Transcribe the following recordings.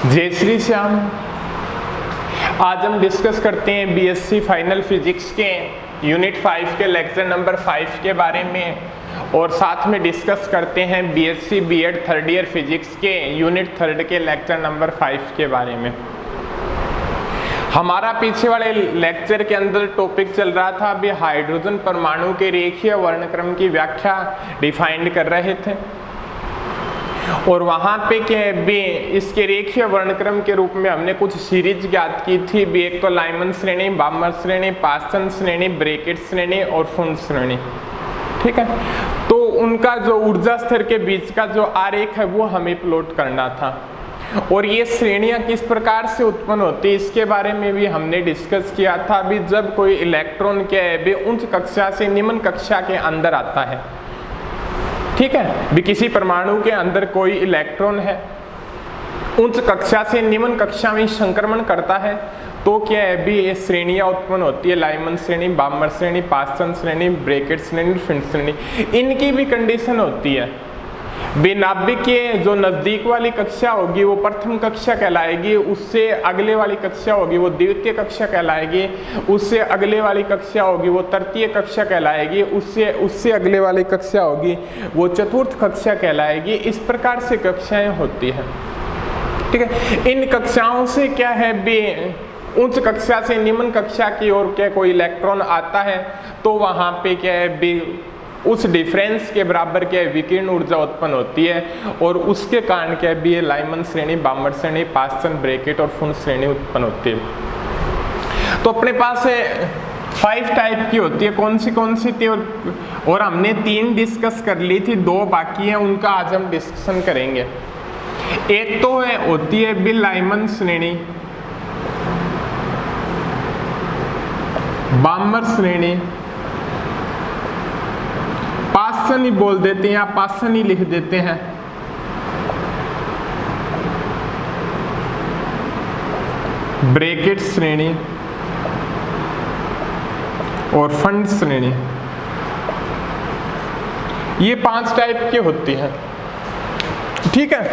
जय श्री श्याम। आज हम डिस्कस करते हैं बीएससी फाइनल फिजिक्स के यूनिट 5 के लेक्चर नंबर 5 के बारे में, और साथ में डिस्कस करते हैं BSc BEd third year physics के यूनिट 3 के लेक्चर नंबर 5 के बारे में। हमारा पीछे वाले लेक्चर के अंदर टॉपिक चल रहा था अभी हाइड्रोजन परमाणु के रेखीय वर्णक्रम की व्याख्या डिफाइंड कर रहे थे, और वहाँ पे क्या भी इसके रेखीय वर्णक्रम के रूप में हमने कुछ सीरीज ज्ञात की थी भी। एक तो लाइमन श्रेणी, बामर श्रेणी, पास्टन श्रेणी, ब्रैकेट श्रेणी और फुंड श्रेणी। ठीक है, तो उनका जो ऊर्जा स्तर के बीच का जो आरेख है वो हमें प्लॉट करना था, और ये श्रेणियां किस प्रकार से उत्पन्न होती है इसके बारे में भी हमने डिस्कस किया था। अभी जब कोई इलेक्ट्रॉन क्या है भी उच्च कक्षा से निम्न कक्षा के अंदर आता है, ठीक है, भी किसी परमाणु के अंदर कोई इलेक्ट्रॉन है, उच्च कक्षा से निम्न कक्षा में संक्रमण करता है, तो क्या है भी ये श्रेणियां उत्पन्न होती है। लाइमन श्रेणी, बामर श्रेणी, पास्टन श्रेणी, ब्रैकेट श्रेणी, फिंड श्रेणी, इनकी भी कंडीशन होती है। नाभिक के जो नजदीक वाली कक्षा होगी वो प्रथम कक्षा कहलाएगी, उससे अगले वाली कक्षा होगी वो द्वितीय कक्षा कहलाएगी, उससे अगले वाली कक्षा होगी वो तृतीय कक्षा कहलाएगी, उससे अगले वाली कक्षा होगी वो चतुर्थ कक्षा कहलाएगी। इस प्रकार से कक्षाएं होती है। ठीक है, इन कक्षाओं से क्या है भी उच्च कक्षा से निम्न कक्षा की ओर क्या कोई इलेक्ट्रॉन आता है तो वहां पे क्या है भी उस डिफरेंस के बराबर क्या विकिरण ऊर्जा उत्पन्न होती है, और उसके कारण क्या भी लाइमन श्रेणी, बामर श्रेणी, पास्टन, ब्रैकेट और फुंड श्रेणी उत्पन्न होती है। तो अपने पास 5 टाइप की होती है। कौन सी थी? और हमने 3 डिस्कस कर ली थी, 2 बाकी है, उनका आज हम डिस्कशन करेंगे। एक तो होती है भी लाइमन श्रेणी, बामर श्रेणी, पास्टन ही बोल देते हैं या पास्टन ही लिख देते हैं, ब्रैकेट श्रेणी और फंड श्रेणी। ये 5 टाइप की होती है। ठीक है,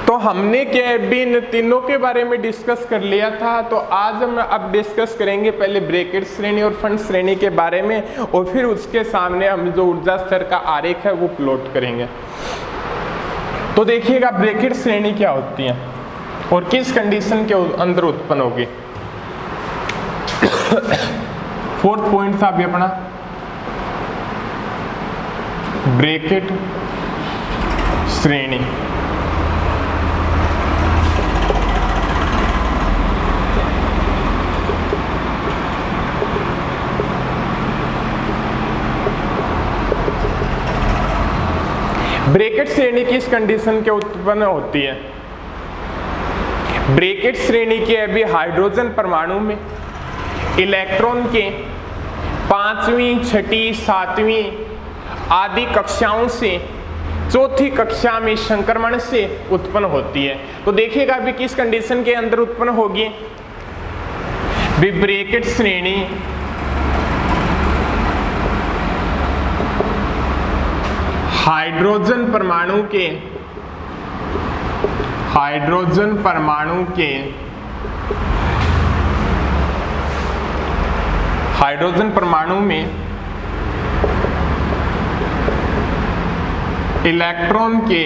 तो हमने क्या भी इन तीनों के बारे में डिस्कस कर लिया था, तो आज हम अब डिस्कस करेंगे पहले ब्रैकेट श्रेणी और फंड श्रेणी के बारे में, और फिर उसके सामने हम जो ऊर्जा स्तर का आरेख है वो प्लॉट करेंगे। तो देखिएगा ब्रैकेट श्रेणी क्या होती है और किस कंडीशन के अंदर उत्पन्न होगी। 4th पॉइंट था अभी अपना ब्रैकेट श्रेणी। ब्रैकेट श्रेणी किस कंडीशन के उत्पन्न होती है? ब्रैकेट श्रेणी के अभी हाइड्रोजन परमाणु में इलेक्ट्रॉन के 5वीं, 6ठी, 7वीं आदि कक्षाओं से चौथी कक्षा में संक्रमण से उत्पन्न होती है। तो देखिएगा अभी किस कंडीशन के अंदर उत्पन्न होगी। ब्रैकेट श्रेणी हाइड्रोजन परमाणु में इलेक्ट्रॉन के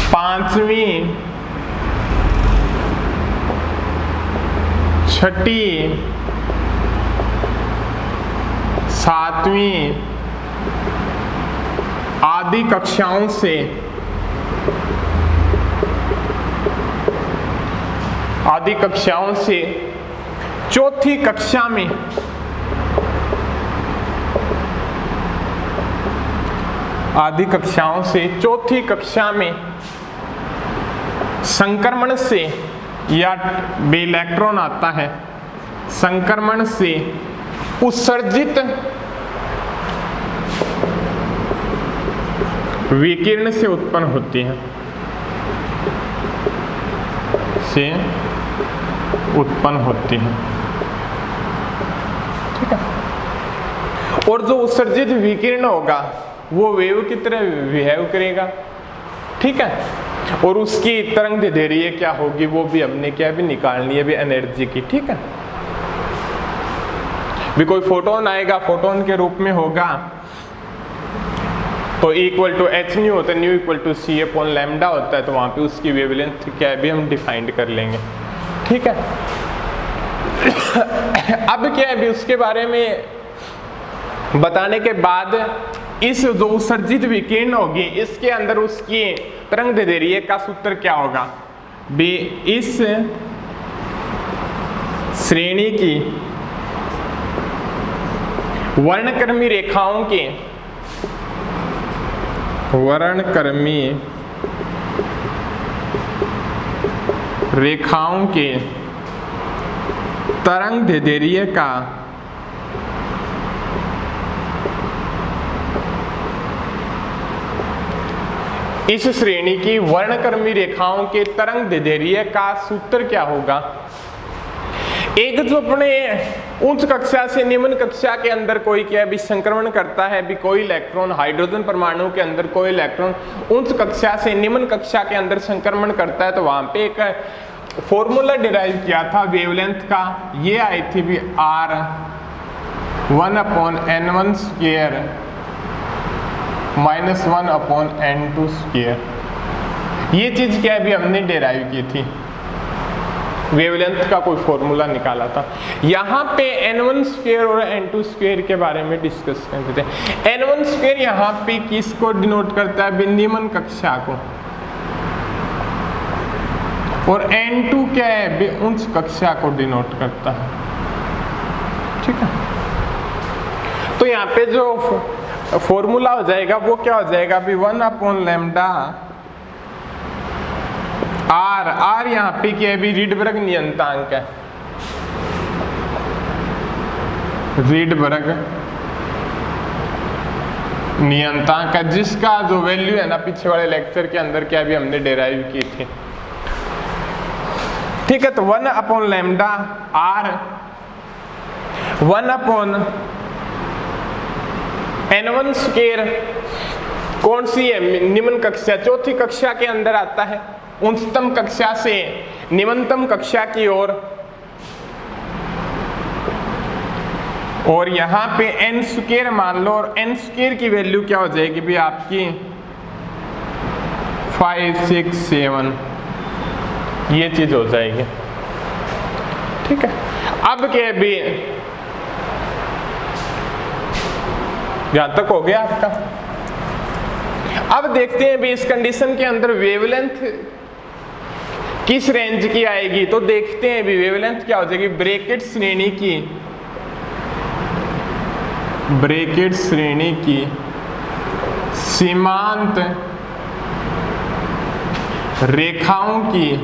5वीं, 6ठी, 7वीं आदि कक्षाओं से चौथी कक्षा में संक्रमण से या इलेक्ट्रॉन आता है, संक्रमण से उत्सर्जित विकिरण से उत्पन्न होती है, ठीक है। और जो उत्सर्जित विकिरण होगा वो वेव की तरह बिहेव करेगा, ठीक है। और उसकी तरंग दैर्ध्य क्या होगी वो भी हमने क्या भी निकालनी है भी एनर्जी की, ठीक है। भी कोई फोटोन आएगा, फोटोन के रूप में होगा तो इक्वल टू एच न्यू होता है, nu equal to c upon lambda होता है, तो वहां पे उसकी वेवलेंथ क्या भी हम डिफाइंड कर लेंगे, ठीक है। अब क्या है भी उसके बारे में बताने के बाद इस जो उत्सर्जित विकिरण होगी इसके अंदर उसकी तरंग दैर्ध्य का सूत्र क्या होगा भी इस श्रेणी की वर्णक्रमी रेखाओं के तरंग दैर्ध्य का इस श्रेणी की वर्णक्रमी रेखाओं के तरंग दैर्ध्य का सूत्र क्या होगा। एक जो अपने उच्च कक्षा से निम्न कक्षा के अंदर कोई क्या भी संक्रमण करता है भी कोई इलेक्ट्रॉन हाइड्रोजन परमाणु के अंदर कोई इलेक्ट्रॉन उच्च कक्षा से निम्न कक्षा के अंदर संक्रमण करता है तो वहां पे एक फॉर्मूला डिराइव किया था वेवलेंथ का, ये आई थी भी R1/N1 स्क्वायर -1/N2 स्क्वायर। ये चीज क्या है भी हमने डिराइव की थी, वेवलेंथ का कोई फॉर्मूला निकाला था। यहाँ पे N1 स्क्वायर और N2 स्क्वायर के बारे में डिस्कस करते थे। N1 स्क्वायर यहाँ पे किसको डिनोट करता है, निम्न कक्षा को, और N2 क्या है उच्च कक्षा को डिनोट करता है, ठीक है। तो यहाँ पे जो फॉर्मूला हो जाएगा वो क्या हो जाएगा भी 1/लैम्डा R यहाँ पे क्या है भी रीडबर्ग नियतांक है, रीडबर्ग नियतांक है जिसका जो वैल्यू है ना पिछले वाले लेक्चर के अंदर क्या भी हमने डिराइव की थी, ठीक है। तो 1/लैम्डा R 1/N1 स्क्वायर कौन सी है, निम्न कक्षा, चौथी कक्षा के अंदर आता है, उच्चतम कक्षा से निम्नतम कक्षा की ओर, और यहाँ पे N स्क्वायर मान लो, और N स्क्वायर की वैल्यू क्या हो जाएगी भी आपकी 5, 6, 7, ये चीज हो जाएगी, ठीक है। अब क्या भी यहां तक हो गया आपका। अब देखते हैं भी इस कंडीशन के अंदर वेवलेंथ किस रेंज की आएगी, तो देखते हैं भी वेवलेंथ क्या हो जाएगी, ब्रैकेट श्रेणी की सीमांत रेखाओं की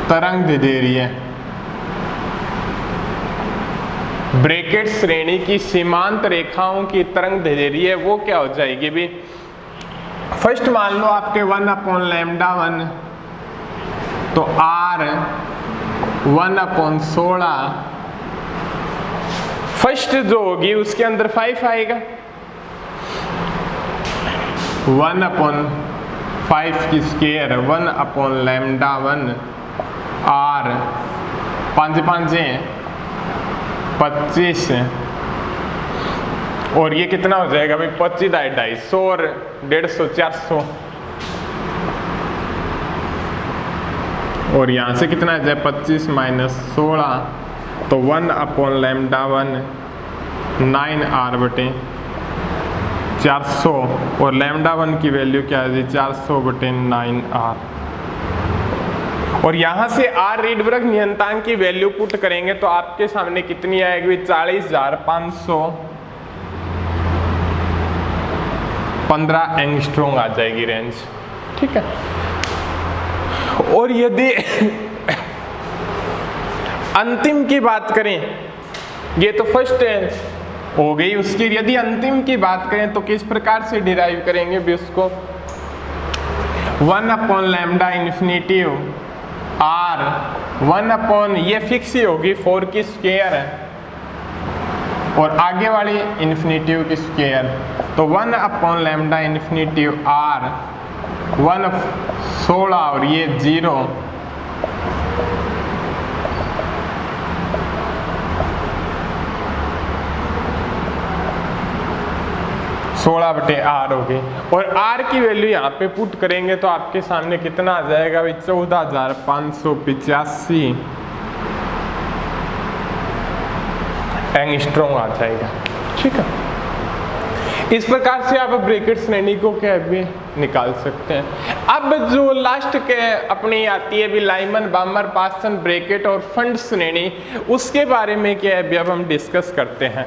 तरंग दैर्ध्य, ब्रैकेट श्रेणी की सीमांत रेखाओं की तरंग दैर्ध्य वो क्या हो जाएगी भी, फर्स्ट मान लो आपके 1/λ1 तो R 1/16, फर्स्ट जो होगी उसके अंदर 5 आएगा, 1/5 की स्क्वायर 1/λ1 R 5 5 25, और ये कितना हो जाएगा भाई 25 250 और 150 400, और यहाँ से कितना आ जाए 25 - 16 तो 1/λ1 9R/400, और λ1 की वैल्यू क्या है 400/9R, और यहाँ से R रीडबर्ग नियतांक की वैल्यू पुट करेंगे तो आपके सामने कितनी आएगी 40,515 एंगस्ट्रॉम आ जाएगी रेंज, ठीक है। और यदि अंतिम की बात करें, ये तो फर्स्ट हो गई उसकी, यदि अंतिम की बात करें तो किस प्रकार से डिराइव करेंगे भी उसको, 1/λ R 1/ ये फिक्स ही होगी 4 की स्क्वायर है और आगे वाली इन्फिनिटिव की स्क्वायर, तो 1 अपॉन लैम्डा इन्फिनिटिव आर 1/16 और ये 0 16/r हो गई। और r की वैल्यू यहाँ पे पुट करेंगे तो आपके सामने कितना आ जाएगा भाई, 14,585 एंगस्ट्रॉम आ जाएगा। ठीक है, इस प्रकार से आप ब्रैकेट श्रेणी को क्या भी निकाल सकते हैं। अब जो लास्ट के अपनी आती है भी लाइमन बामर पास्टन ब्रैकेट और फंड श्रेणी, उसके बारे में क्या है भी अब हम डिस्कस करते हैं।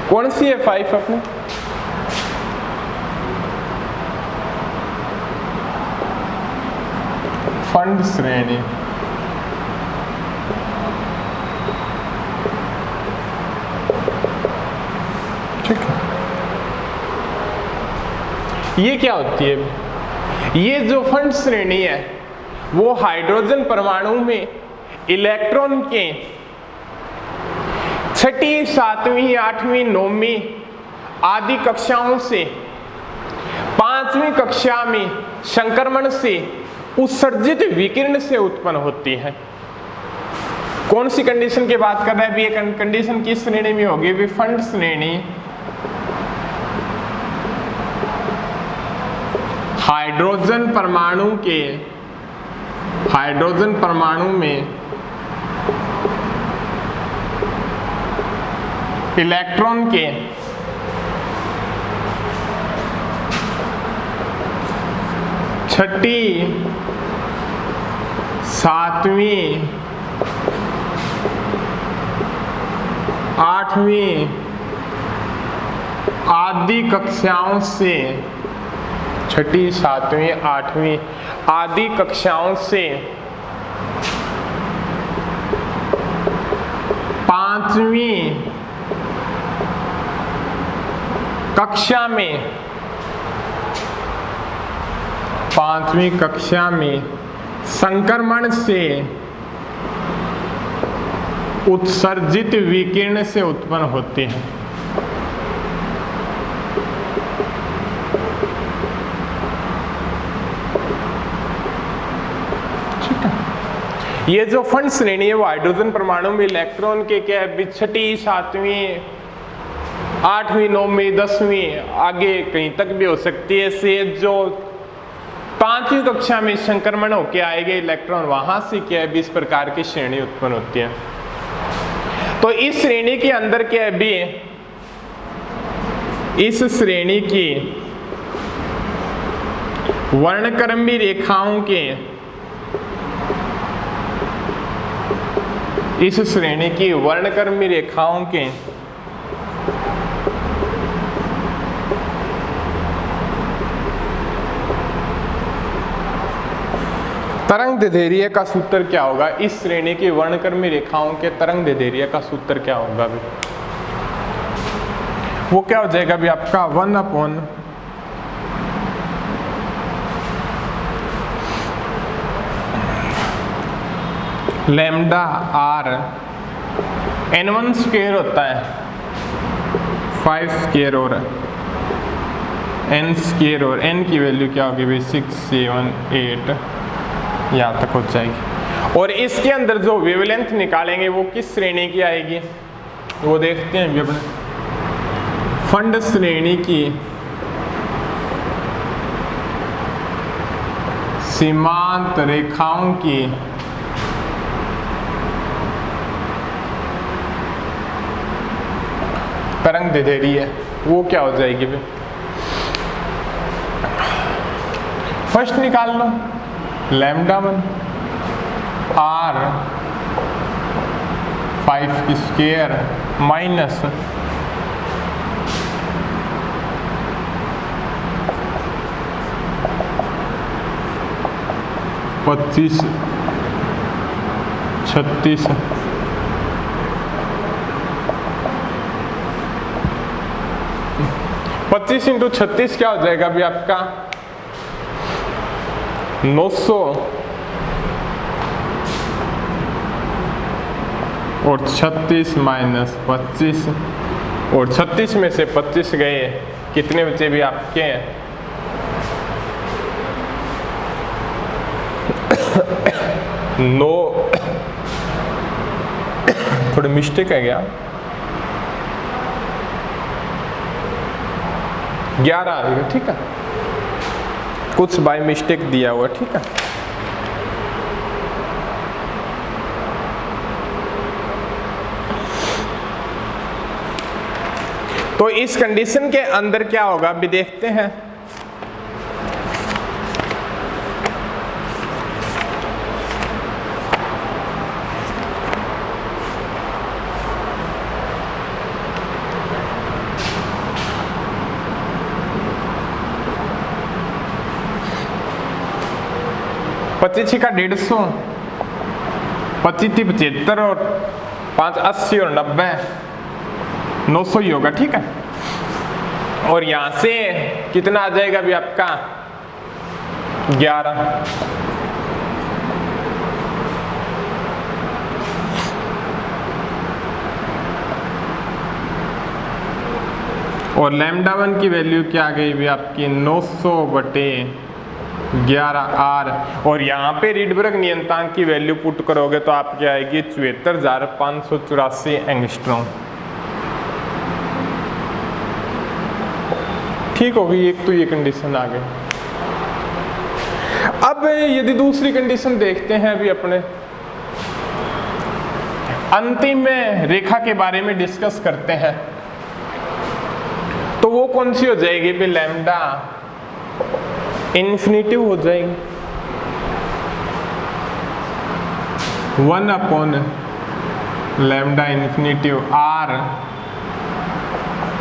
कौन सी है 5 अपने? फंड श्रेणी। ठीक है, ये क्या होती है? ये जो फंड श्रेणी है वो हाइड्रोजन परमाणु में इलेक्ट्रॉन के 6ठी, 7वीं, 8वीं, 9वीं आदि कक्षाओं से 5वीं कक्षा में संक्रमण से उत्सर्जित विकिरण से उत्पन्न होती है। कौन सी कंडीशन की बात कर रहे हैं? ये कंडीशन किस श्रेणी में होगी? विफंड श्रेणी हाइड्रोजन परमाणु में इलेक्ट्रॉन के 6ठी, 7वीं, 8वीं आदि कक्षाओं से 6ठी, 7वीं, 8वीं आदि कक्षाओं से 5वीं कक्षा में संक्रमण से उत्सर्जित विकिरण से उत्पन्न होते हैं। ये जो फंड श्रेणी है वो हाइड्रोजन परमाणु में इलेक्ट्रॉन के क्या है, 6ठी, 7वीं, 8वीं, 9वीं, 10वीं आगे कहीं तक भी हो सकती है से जो 5वीं कक्षा में संक्रमण होके आएंगे इलेक्ट्रॉन, वहां से क्या है 20 प्रकार की श्रेणी उत्पन्न होती है। तो इस श्रेणी के अंदर क्या है भी, इस श्रेणी की वर्णक्रमीय रेखाओं के, इस श्रेणी की वर्णक्रमीय रेखाओं के तरंग दैर्ध्य का सूत्र क्या होगा? इस श्रेणी की वर्णक्रमीय रेखाओं के तरंग दैर्ध्य का सूत्र क्या होगा भी? वो क्या हो जाएगा भी आपका 1 upon lambda are n1 square होता है 5 स्क्वायर और n स्क्वायर, और n की वैल्यू क्या होगी भाई 6, 7, 8 यहाँ तक हो जाएगी। और इसके अंदर जो वेवलेंथ निकालेंगे वो किस श्रेणी की आएगी वो देखते हैं अपने। फंड श्रेणी की सीमांत रेखाओं की तरंग दैर्ध्य वो क्या हो जाएगी भाई? फर्स्ट निकाल लो λ1 r 5 की स्क्वायर माइनस पच्चीस 36 25 इंटू 36 क्या हो जाएगा अभी आपका 900 और 36 माइनस 25 और 36 में से 25 गए, कितने बचे भी आपके 9, थोड़ी मिस्टेक है क्या 11 आएगा, ठीक है, कुछ बाय मिस्टेक दिया हुआ, ठीक है। तो इस कंडीशन के अंदर क्या होगा अभी देखते हैं। पच्चीस का 150, 25 75 और 5 80 और 90, 900 ही होगा, ठीक है। और यहां से कितना आ जाएगा अभी आपका 11, और लैम्डा 1 की वैल्यू क्या आ गई अभी आपकी 900 बटे 11 आर, और यहाँ पे रीडबर्ग नियतांक की वैल्यू पुट करोगे तो आपकी आएगी 74,584 एंगस्ट्रॉम, ठीक होगी। एक तो ये कंडीशन आ गई। अब यदि दूसरी कंडीशन देखते हैं अभी अपने अंतिम में रेखा के बारे में डिस्कस करते हैं, तो वो कौन सी हो जाएगी भी लैम्डा इन्फिनिटिव हो जाएगी 1 अपॉन लैम्डा इन्फिनिटिव आर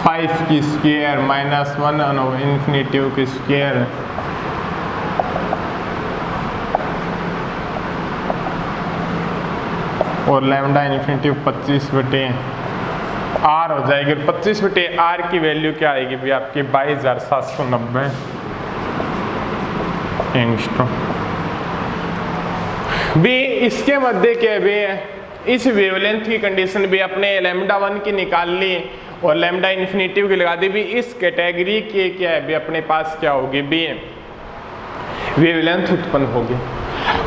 5 की स्क्वायर माइनस 1 इन्फिनिटिव की स्क्वायर, और लैम्डा इन्फिनिटिव 25 बटे आर हो जाएगी। 25 बटे आर की वैल्यू क्या आएगी भी आपकी 22,790 एंगस्ट्रॉम। भी इसके मध्य के भी इस वेवलेंथ की कंडीशन भी अपने लैम्डा 1 की निकाल ली और लैम्डा इन्फिनिटिव की लगा दी, भी इस कैटेगरी के क्या है भी अपने पास क्या होगी भी वेवलेंथ उत्पन्न होगी।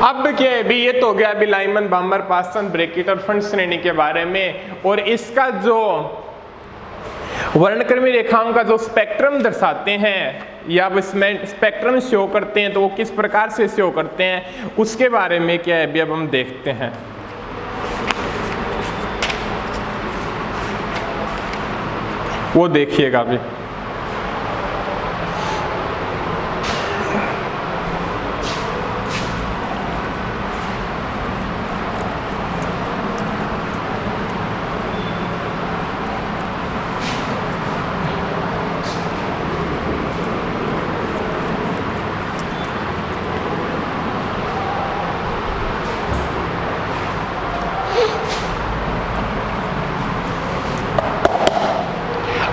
अब क्या है भी ये तो हो गया अभी लाइमन बाम्बर पास्टन ब्रैकेट और फंड श्रेणी के बारे में, और इसका जो वर्णक्रमीय रेखाओं का जो स्पेक्ट्रम दर्शाते हैं या स्पेक्ट्रम शो करते हैं तो वो किस प्रकार से शो करते हैं उसके बारे में क्या है भी अब हम देखते हैं। वो देखिएगा अभी।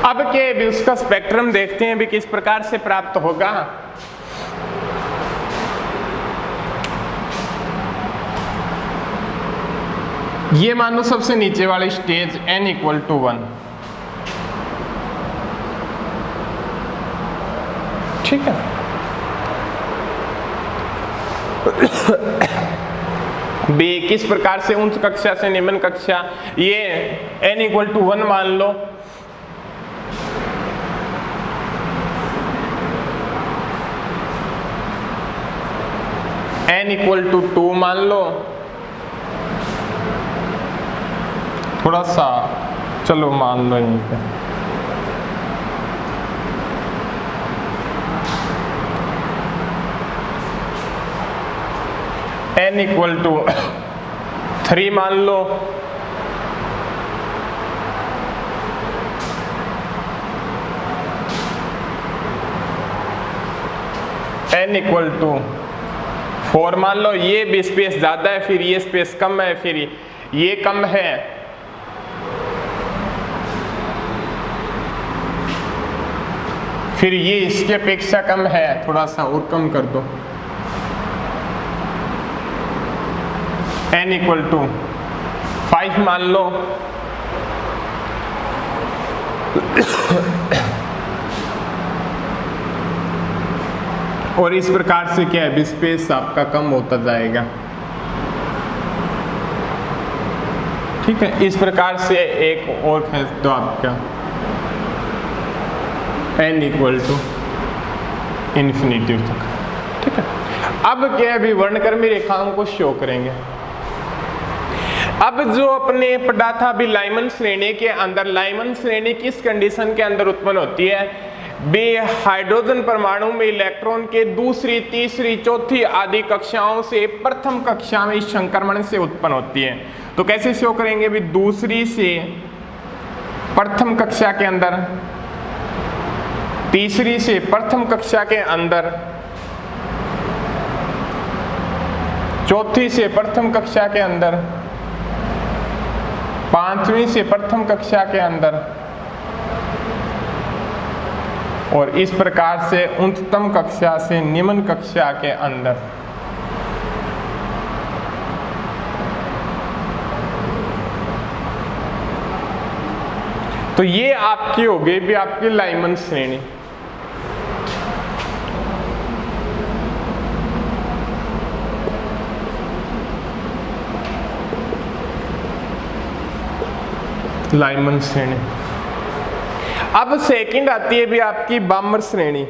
अब के भी उसका स्पेक्ट्रम देखते हैं भी किस प्रकार से प्राप्त होगा। ये मान लो सबसे नीचे वाली स्टेज n = 1, ठीक है। बी किस प्रकार से उच्च कक्षा से निम्न कक्षा, ये n = 1 मान लो, n = 2 मान लो, थोड़ा सा चलो मान लो यहीं पे, n = 3 मान लो, n = 4 मान लो। ये भी स्पेस ज्यादा है, फिर ये स्पेस कम है, फिर ये कम है, फिर ये इसकी अपेक्षा कम है, थोड़ा सा और कम कर दो, n इक्वल टू 5 मान लो। और इस प्रकार से क्या है, स्पेस आपका कम होता जाएगा। ठीक है, इस प्रकार से एक और है तो आपका n इक्वल टू इन्फिनिटी तक। ठीक है, अब क्या अभी वर्णक्रमीय रेखाओं को शो करेंगे। अब जो अपने पढ़ा था अभी लाइमन श्रेणी के अंदर, लाइमन श्रेणी किस कंडीशन के अंदर उत्पन्न होती है, बे हाइड्रोजन परमाणु में इलेक्ट्रॉन के दूसरी, तीसरी, चौथी आदि कक्षाओं से प्रथम कक्षा में संक्रमण से उत्पन्न होती है। तो कैसे शो करेंगे भी, दूसरी से प्रथम कक्षा के अंदर, तीसरी से प्रथम कक्षा के अंदर, चौथी से प्रथम कक्षा के अंदर, पांचवी से प्रथम कक्षा के अंदर, और इस प्रकार से उच्चतम कक्षा से निम्न कक्षा के अंदर। तो ये आपकी हो गई भी आपकी लाइमन श्रेणी। लाइमन श्रेणी। अब सेकंड आती है भी आपकी बामर श्रेणी।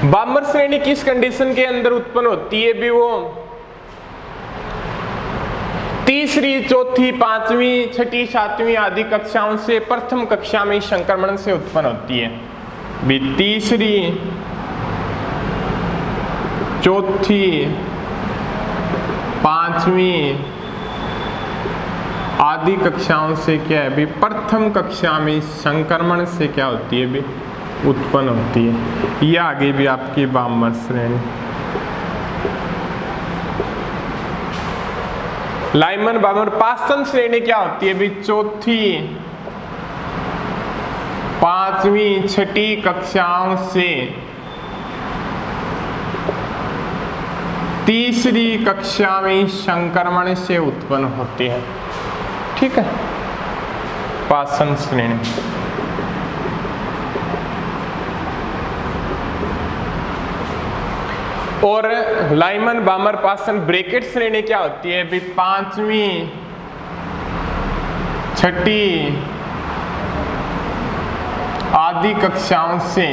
बामर श्रेणी किस कंडीशन के अंदर उत्पन्न होती है भी, वो तीसरी, चौथी, पांचवी, छठी, सातवीं आदि कक्षाओं से प्रथम कक्षा में संक्रमण से उत्पन्न होती है। भी तीसरी, चौथी, पांचवी आदि कक्षाओं से क्या है भी प्रथम कक्षा में संक्रमण से क्या होती है भी उत्पन्न होती है। ये आगे भी आपकी बामर श्रेणी। लाइमन बामर पास्तन श्रेणी क्या होती है भी, चौथी, पांचवी, छठी कक्षाओं से तीसरी कक्षा में संक्रमण से उत्पन्न होती है। ठीक है, पास्तन श्रेणी। और लाइमन बामर पास्तन ब्रैकेट श्रेणी क्या होती है भी, पांचवी, छठी आदि कक्षाओं से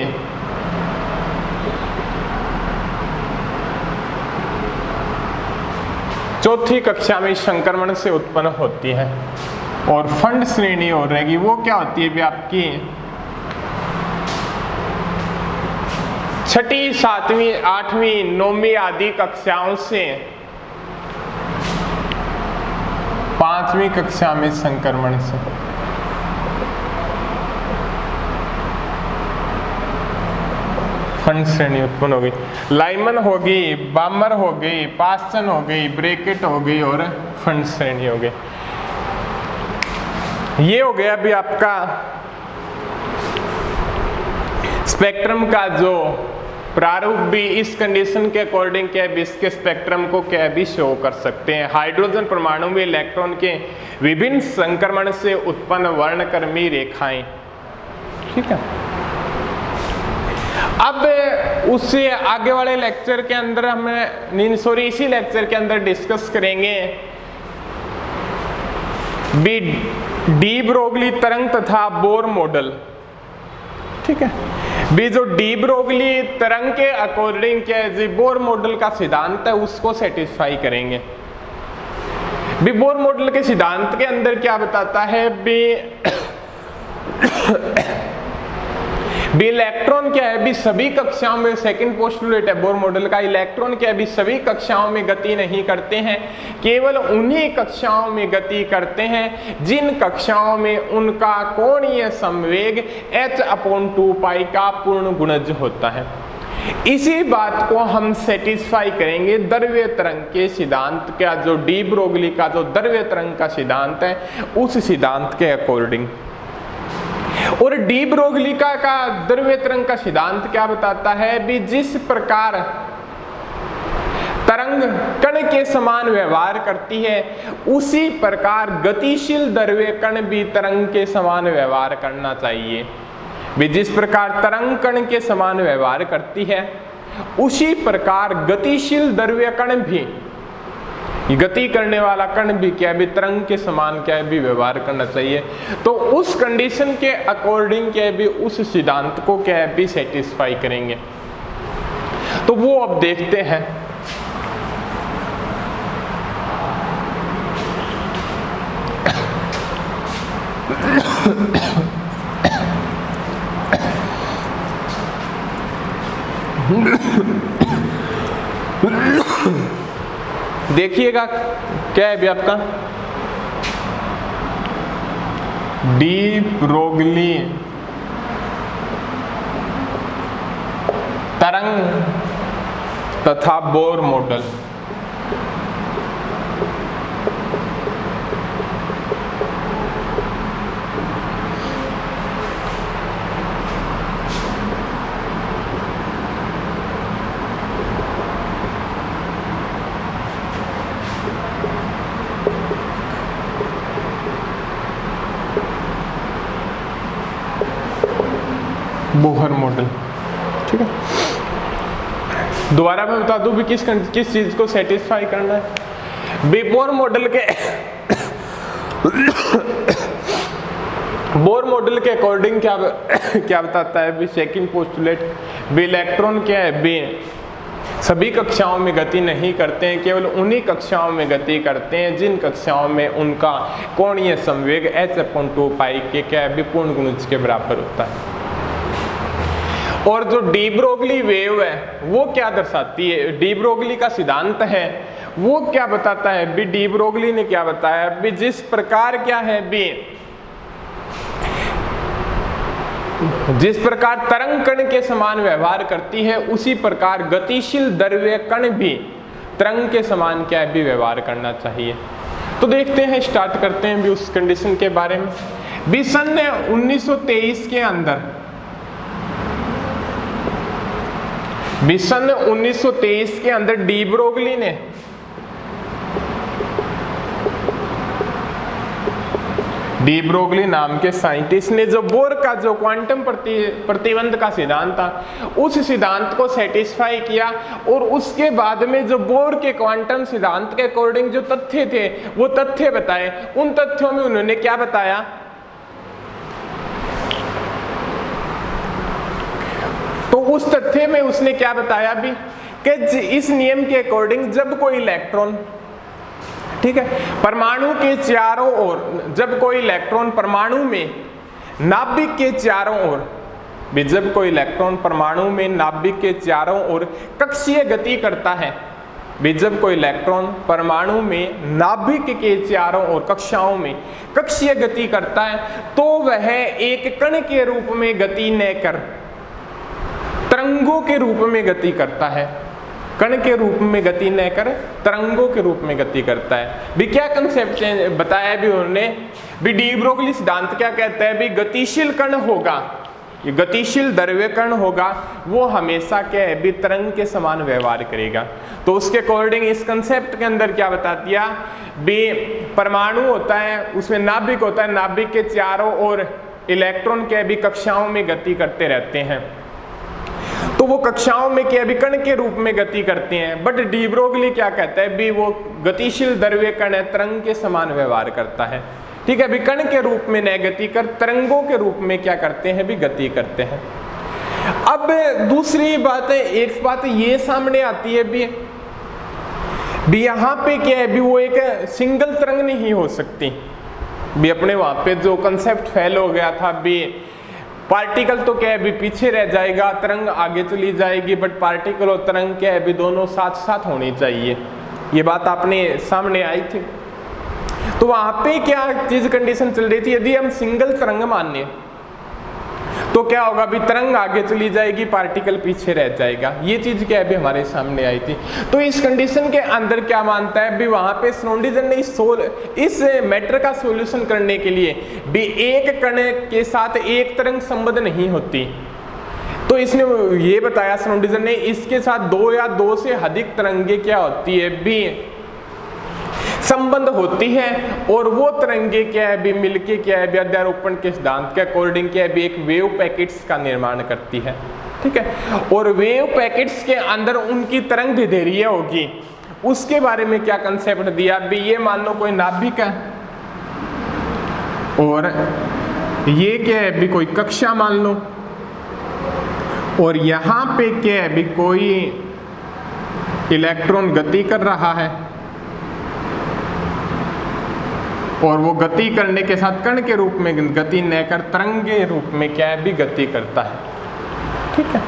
चौथी कक्षा में संक्रमण से उत्पन्न होती है। और फंड श्रेणी हो रहेगी, वो क्या होती है भी आपकी छठी, सातवीं, आठवीं, नौवीं आदि कक्षाओं से पांचवी कक्षा में संक्रमण से। फंड श्रेणी उत्पन्न हो गई। लाइमन हो गई, बामर हो गई, पास्तन हो गई, ब्रैकेट हो गई और फंड श्रेणी हो गई। ये हो गया अभी आपका स्पेक्ट्रम का जो प्रारूप भी इस कंडीशन के अकॉर्डिंग क्या है, इसके स्पेक्ट्रम को क्या भी शो कर सकते हैं। हाइड्रोजन परमाणु में इलेक्ट्रॉन के विभिन्न संक्रमण से उत्पन्न वर्णक्रमीय रेखाएं। ठीक है, अब उससे आगे वाले लेक्चर के अंदर हमें इसी लेक्चर के अंदर डिस्कस करेंगे डी ब्रोगली तरंग तथा बोर मॉडल। ठीक है, भी जो डी ब्रोगली तरंग के अकॉर्डिंग क्या है जी बोर मॉडल का सिद्धांत है उसको सेटिस्फाई करेंगे। भी बोर मॉडल के सिद्धांत के अंदर क्या बताता है भी इलेक्ट्रॉन क्या है भी सभी कक्षाओं में, सेकंड पोस्टुलेट है बोर मॉडल का, इलेक्ट्रॉन क्या है भी सभी कक्षाओं में गति नहीं करते हैं, केवल उन्हीं कक्षाओं में गति करते हैं जिन कक्षाओं में उनका कोणीय संवेग h/2π का पूर्ण गुणज होता है। इसी बात को हम सेटिस्फाई करेंगे द्रव्य तरंग के सिद्धांत का, जो डी ब्रोगली का जो द्रव्य तरंग का सिद्धांत है उस सिद्धांत के अकॉर्डिंग। और डी ब्रोगली का द्रव्य तरंग का सिद्धांत क्या बताता है भी, जिस प्रकार तरंग कण के समान व्यवहार करती है उसी प्रकार गतिशील द्रव्य कण भी तरंग के समान व्यवहार करना चाहिए। भी जिस प्रकार तरंग कण के समान व्यवहार करती है उसी प्रकार गतिशील द्रव्य कण भी, गति करने वाला कण भी क्या भी तरंग के समान क्या भी व्यवहार करना चाहिए। तो उस कंडीशन के अकॉर्डिंग क्या भी उस सिद्धांत को क्या भी सेटिस्फाई करेंगे। तो वो अब देखते हैं। देखिएगा क्या है भी आपका डी ब्रोगली तरंग तथा बोर मॉडल। बोहर मॉडल, ठीक है। दोबारा मैं बता दूं भी किस चीज को सेटिस्फाई करना है। बोर मॉडल के बोर मॉडल के अकॉर्डिंग क्या बताता है भी, सेकंड पोस्टुलेट भी इलेक्ट्रॉन क्या है भी सभी कक्षाओं में गति नहीं करते हैं, केवल उन्हीं कक्षाओं में गति करते हैं जिन कक्षाओं में उनका कोणीय संवेग h/2 पाई के क्या है भी पूर्ण गुणज के बराबर होता है। और जो डी ब्रोगली वेव है वो क्या दर्शाती है, डी ब्रोगली का सिद्धांत है वो क्या बताता है भी, डी ब्रोगली ने क्या बताया भी, जिस प्रकार क्या है भी, जिस प्रकार तरंग कण के समान व्यवहार करती है उसी प्रकार गतिशील द्रव्य कण भी तरंग के समान क्या है भी व्यवहार करना चाहिए। तो देखते हैं, स्टार्ट करते हैं भी उस कंडीशन के बारे में। भी सन 1923 के अंदर, सन 1923 के अंदर डी ब्रोगली ने डी ब्रोगली नाम के साइंटिस्ट ने जो बोर का जो क्वांटम प्रतिबंध का सिद्धांत था उस सिद्धांत को सेटिस्फाई किया, और उसके बाद में जो बोर के क्वांटम सिद्धांत के अकॉर्डिंग जो तथ्य थे वो तथ्य बताए। उन तथ्यों में उन्होंने क्या बताया, तो उस तथ्य में उसने क्या बताया भी कि इस नियम के अकॉर्डिंग जब कोई इलेक्ट्रॉन, ठीक है, परमाणु के चारों ओर, जब कोई इलेक्ट्रॉन परमाणु में नाभिक के चारों ओर, जब कोई इलेक्ट्रॉन परमाणु में नाभिक के चारों ओर कक्षीय गति करता है, जब कोई इलेक्ट्रॉन परमाणु में नाभिक के चारों ओर कक्षाओं में कक्षीय गति करता है तो वह एक कण के रूप में गति न कर तरंगों के रूप में गति करता है। कण के रूप में गति न कर तरंगों के रूप में गति करता है। भी क्या कंसेप्ट बताया भी उन्होंने, भी डी ब्रोगली सिद्धांत क्या कहता है भी, गतिशील कण होगा, ये गतिशील द्रव्य कण होगा वो हमेशा क्या है भी तरंग के समान व्यवहार करेगा। तो उसके अकॉर्डिंग इस कंसेप्ट के अंदर क्या बता दिया भी, परमाणु होता है उसमें नाभिक होता है, नाभिक के चारों ओर इलेक्ट्रॉन के भी कक्षाओं में गति करते रहते हैं, तो वो कक्षाओं में क्या भी कण के रूप में गति करते हैं। बट डी ब्रोगली क्या कहता है भी, वो गतिशील द्रव्य कण है, तरंग के समान व्यवहार करता है, ठीक है। भी कण के रूप में न गति कर तरंगों के रूप में क्या करते हैं भी गति करते हैं। अब दूसरी बात है, एक बात ये सामने आती है भी यहाँ पे क्या है भी, वो एक सिंगल तरंग नहीं हो सकती भी। अपने वहां पे जो कंसेप्ट फेल हो गया था भी, पार्टिकल तो क्या है भी पीछे रह जाएगा, तरंग आगे चली जाएगी, बट पार्टिकल और तरंग क्या है भी दोनों साथ साथ होनी चाहिए, ये बात आपने सामने आई थी। तो वहां पे क्या चीज कंडीशन चल रही थी, यदि हम सिंगल तरंग माने तो क्या होगा, अभी तरंग आगे चली जाएगी, पार्टिकल पीछे रह जाएगा। ये चीज क्या है भी हमारे सामने आई थी। तो इस कंडीशन के अंदर क्या मानता है भी, वहां पे श्रोडिंगर ने इस मैटर का सॉल्यूशन करने के लिए भी एक कण के साथ एक तरंग संबद्ध नहीं होती। तो इसने ये बताया श्रोडिंगर ने, इसके साथ दो या दो से अधिक तरंगे क्या होती है भी संबंध होती है, और वो तरंगे क्या है भी मिलके क्या है भी अध्यारोपण के सिद्धांत के अकॉर्डिंग क्या है भी एक वेव पैकेट्स का निर्माण करती है। ठीक है, और वेव पैकेट्स के अंदर उनकी तरंग दैर्ध्य होगी। उसके बारे में क्या कंसेप्ट दिया भी, ये मान लो कोई नाभिक है और ये क्या है भी कोई कक्षा मान लो, और यहां पे क्या है भी कोई इलेक्ट्रॉन गति कर रहा है, और वो गति करने के साथ कण के रूप में गति न कर तरंग के रूप में क्या है भी गति करता है। ठीक है,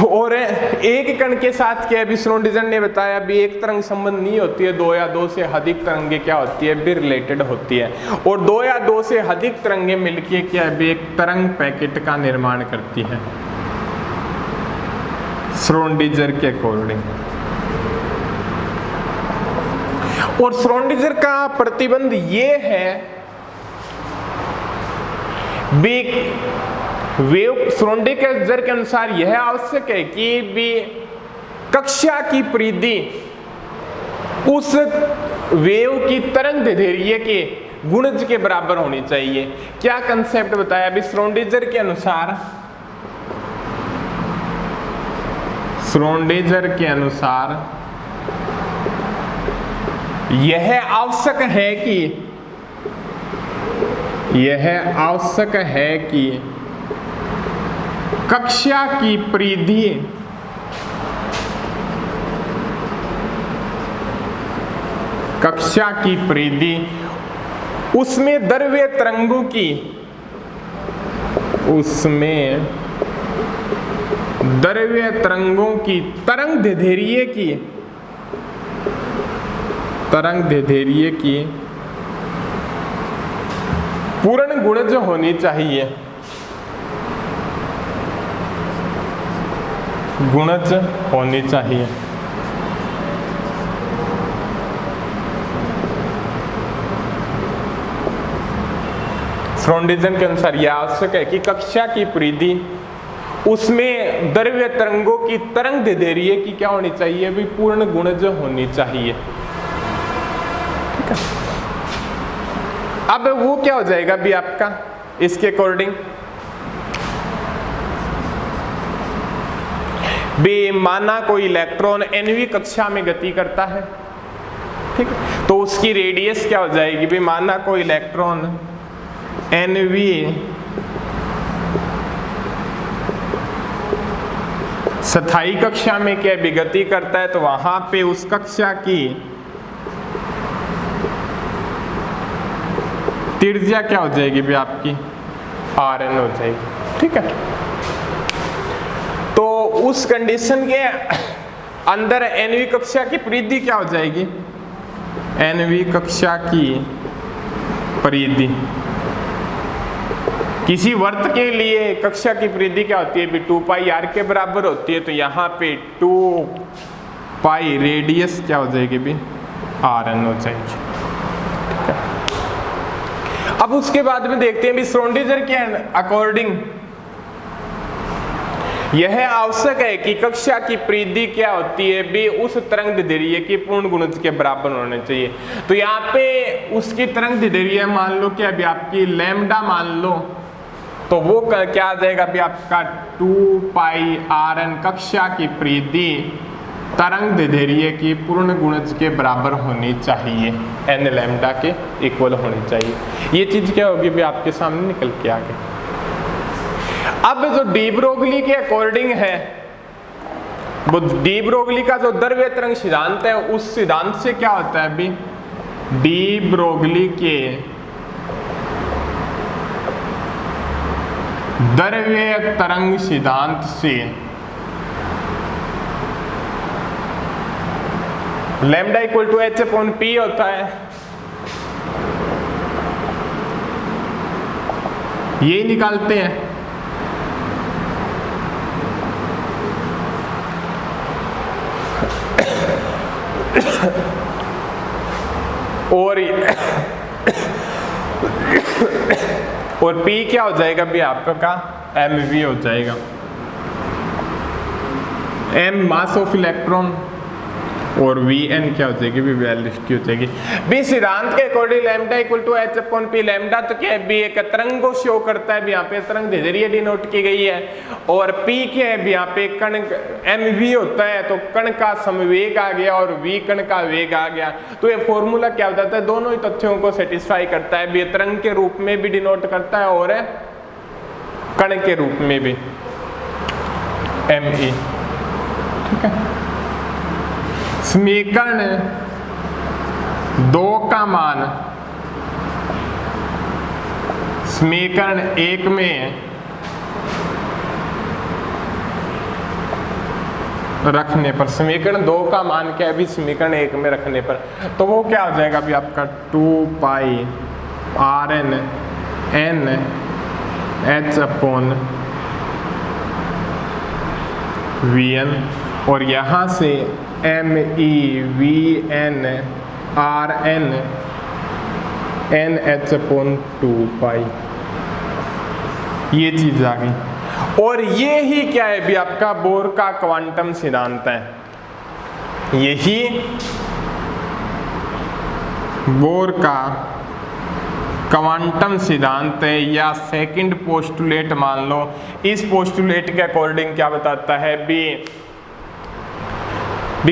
और एक कण के साथ क्या है भी श्रोडिंगर ने बताया भी एक तरंग संबंध नहीं होती है, दो या दो से अधिक तरंगे क्या होती है भी रिलेटेड होती है, और दो या दो से अधिक तरंगे मिलके क्या है भी एक तरंग पैकेट का निर्माण करती है श्रोडिंगर के अकॉर्डिंग। और श्रोडिंगर का प्रतिबंध ये है भी, वेव श्रोडिंगर के अनुसार यह आवश्यक है कि भी कक्षा की परिधि उस वेव की तरंग दैर्ध्य के गुणज के बराबर होनी चाहिए। क्या कंसेप्ट बताया भी श्रोडिंगर के अनुसार, श्रोडिंगर के अनुसार यह आवश्यक है कि कक्षा की परिधि उसमें द्रव्य तरंगों की तरंग दैर्ध्य की पूर्ण गुणज होनी चाहिए, श्रोडिंगर के अनुसार यह आवश्यक है कि कक्षा की परिधि उसमें द्रव्य तरंगों की तरंग दैर्ध्य की क्या होनी चाहिए भी पूर्ण गुणज होनी चाहिए। ठीक है, अब वो क्या हो जाएगा भी आपका इसके अकॉर्डिंग भी, माना कोई इलेक्ट्रॉन nवीं कक्षा में गति करता है। ठीक है, तो उसकी रेडियस क्या हो जाएगी भी, माना कोई इलेक्ट्रॉन nवीं स्थायी कक्षा में क्या भी गति करता है, तो वहां पे उस कक्षा की त्रिज्या क्या हो जाएगी भी आपकी Rn हो जाएगी। ठीक है, तो उस कंडीशन के अंदर nवीं कक्षा की परिधि क्या हो जाएगी, nवीं कक्षा की परिधि किसी वर्त के लिए कक्षा की परिधि क्या होती है भी 2 पाई r के बराबर होती है, तो यहाँ पे 2 पाई रेडियस क्या हो जाएगी भी Rn हो जाएगी। ठीक है, अब उसके बाद में देखते हैं भी श्रोडिंगर के अकॉर्डिंग यह आवश्यक है कि कक्षा की परिधि क्या होती है भी उस तरंग दैर्ध्य की पूर्ण गुणज के बराबर होने चाहिए। तो यहाँ पे उसकी तरंग दैर्ध्य मान लो कि अभी आपकी लैम्डा मान लो, तो वो क्या आ जाएगा भी आपका 2 पाई Rn कक्षा की परिधि तरंग दैर्ध्य की पूर्ण गुणज के बराबर होनी चाहिए, n लैम्डा के इक्वल होनी चाहिए। ये चीज क्या होगी भी आपके सामने निकल के आ गई। अब जो डी ब्रोगली के अकॉर्डिंग है, वो डी ब्रोगली का जो द्रव्य तरंग सिद्धांत है, उस सिद्धांत से क्या होता है अभी, डी ब्रोगली के द्रव्य तरंग सिद्धांत से lambda equal to h upon p होता है। ये निकालते हैं। और P क्या हो जाएगा भी आपका mv हो जाएगा। m मास ऑफ इलेक्ट्रॉन और Vn क्या हो जाएगी भी वेलोसिटी हो जाएगी। बी सिद्धांत के according lambda equal to h upon p। Lambda तो क्या है भी एक तरंग को शो करता है, भी यहाँ पे तरंग दैर्ध्य डिनोट की गई है। और p क्या है भी यहाँ पे कण mv होता है, तो कण का समवेग आ गया और v कण का वेग आ गया। तो ये फॉर्मूला क्या बताता है, दोनों ही तथ्यों को सेटिस्फाई करता है, भी तरंग के रूप में भी डिनोट करता है और कण के रूप में भी me। ठीक है, समीकरण 2 का मान समीकरण 1 में रखने पर, समीकरण 2 का मान क्या है भी समीकरण 1 में रखने पर, तो वो क्या हो जाएगा भी आपका 2 पाई Rn n h upon Vn, और यहाँ से MeVn Rn NH अपॉन 2 पाई, ये चीज आ गई। और ये ही क्या है भी आपका बोर का क्वांटम सिद्धांत है, यही बोर का क्वांटम सिद्धांत है, या सेकंड पोस्टुलेट मान लो। इस पोस्टुलेट के अकॉर्डिंग क्या बताता है भी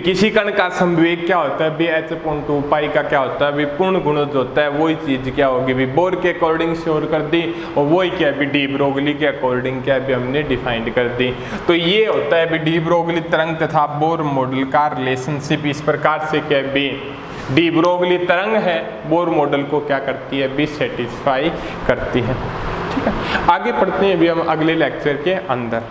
किसी कण का संवेग क्या होता है भी h अपॉन 2 पाई का क्या होता है भी पूर्ण गुणज होता है, वही चीज क्या होगी भी बोर के अकॉर्डिंग श्योर कर दी, और वही क्या है भी डी ब्रोगली के अकॉर्डिंग क्या है भी हमने डिफाइंड कर दी। तो ये होता है भी डी ब्रोगली तरंग तथा बोर मॉडल का रिलेशनशिप इस प्रकार से क्या है भी डी ब्रोगली तरंग है बोर मॉडल को क्या करती है भी सेटिस्फाई करती है। ठीक है, आगे पढ़ते हैं अभी हम अगले लेक्चर के अंदर।